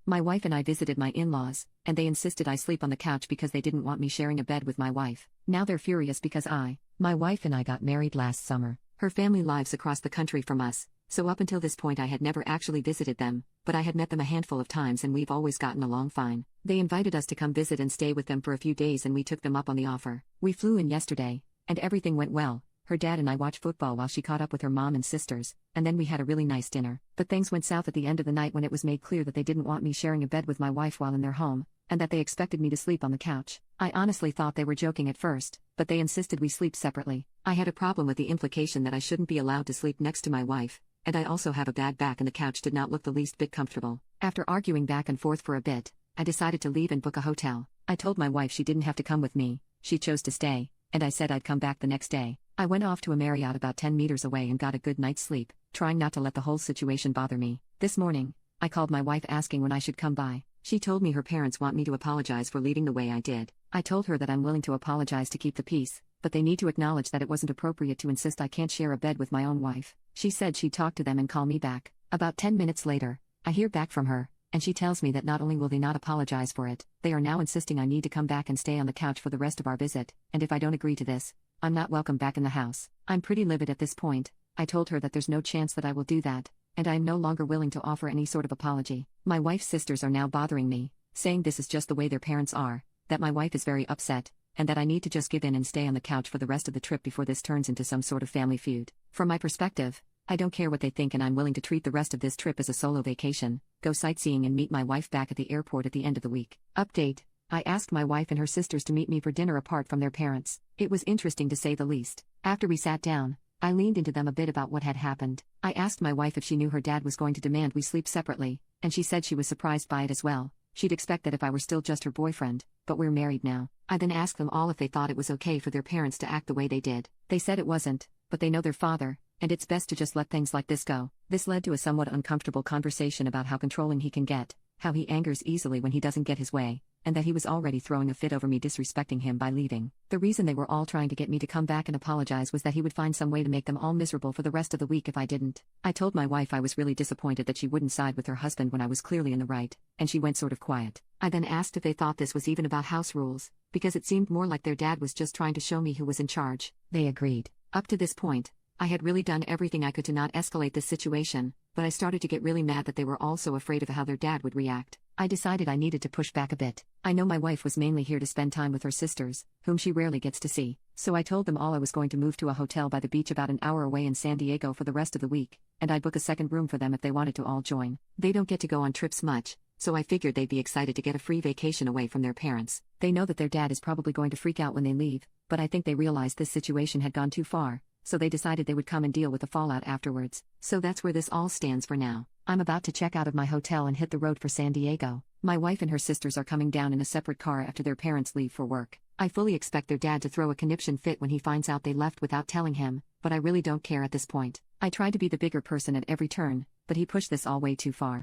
My wife and I visited my in-laws, and they insisted I sleep on the couch because they didn't want me sharing a bed with my wife. Now they're furious because my wife and I got married last summer. Her family lives across the country from us, so up until this point I had never actually visited them, but I had met them a handful of times and we've always gotten along fine. They invited us to come visit and stay with them for a few days and we took them up on the offer. We flew in yesterday, and everything went well. Her dad and I watched football while she caught up with her mom and sisters, and then we had a really nice dinner. But things went south at the end of the night when it was made clear that they didn't want me sharing a bed with my wife while in their home, and that they expected me to sleep on the couch. I honestly thought they were joking at first, but they insisted we sleep separately. I had a problem with the implication that I shouldn't be allowed to sleep next to my wife, and I also have a bad back and the couch did not look the least bit comfortable. After arguing back and forth for a bit, I decided to leave and book a hotel. I told my wife she didn't have to come with me, she chose to stay, and I said I'd come back the next day. I went off to a Marriott about 10 meters away and got a good night's sleep, trying not to let the whole situation bother me. This morning, I called my wife asking when I should come by. She told me her parents want me to apologize for leaving the way I did. I told her that I'm willing to apologize to keep the peace, but they need to acknowledge that it wasn't appropriate to insist I can't share a bed with my own wife. She said she'd talk to them and call me back. About 10 minutes later, I hear back from her, and she tells me that not only will they not apologize for it, they are now insisting I need to come back and stay on the couch for the rest of our visit, and if I don't agree to this, I'm not welcome back in the house. I'm pretty livid at this point. I told her that there's no chance that I will do that, and I am no longer willing to offer any sort of apology. My wife's sisters are now bothering me, saying this is just the way their parents are, that my wife is very upset, and that I need to just give in and stay on the couch for the rest of the trip before this turns into some sort of family feud. From my perspective, I don't care what they think and I'm willing to treat the rest of this trip as a solo vacation, go sightseeing and meet my wife back at the airport at the end of the week. Update: I asked my wife and her sisters to meet me for dinner apart from their parents. It was interesting to say the least. After we sat down, I leaned into them a bit about what had happened. I asked my wife if she knew her dad was going to demand we sleep separately, and she said she was surprised by it as well. She'd expect that if I were still just her boyfriend, but we're married now. I then asked them all if they thought it was okay for their parents to act the way they did. They said it wasn't, but they know their father, and it's best to just let things like this go. This led to a somewhat uncomfortable conversation about how controlling he can get, how he angers easily when he doesn't get his way, and that he was already throwing a fit over me disrespecting him by leaving. The reason they were all trying to get me to come back and apologize was that he would find some way to make them all miserable for the rest of the week if I didn't. I told my wife I was really disappointed that she wouldn't side with her husband when I was clearly in the right, and she went sort of quiet. I then asked if they thought this was even about house rules, because it seemed more like their dad was just trying to show me who was in charge. They agreed. Up to this point, I had really done everything I could to not escalate this situation, but I started to get really mad that they were all so afraid of how their dad would react. I decided I needed to push back a bit. I know my wife was mainly here to spend time with her sisters, whom she rarely gets to see, so I told them all I was going to move to a hotel by the beach about an hour away in San Diego for the rest of the week, and I'd book a second room for them if they wanted to all join. They don't get to go on trips much, so I figured they'd be excited to get a free vacation away from their parents. They know that their dad is probably going to freak out when they leave, but I think they realized this situation had gone too far, so they decided they would come and deal with the fallout afterwards. So that's where this all stands for now. I'm about to check out of my hotel and hit the road for San Diego. My wife and her sisters are coming down in a separate car after their parents leave for work. I fully expect their dad to throw a conniption fit when he finds out they left without telling him, but I really don't care at this point. I tried to be the bigger person at every turn, but he pushed this all way too far.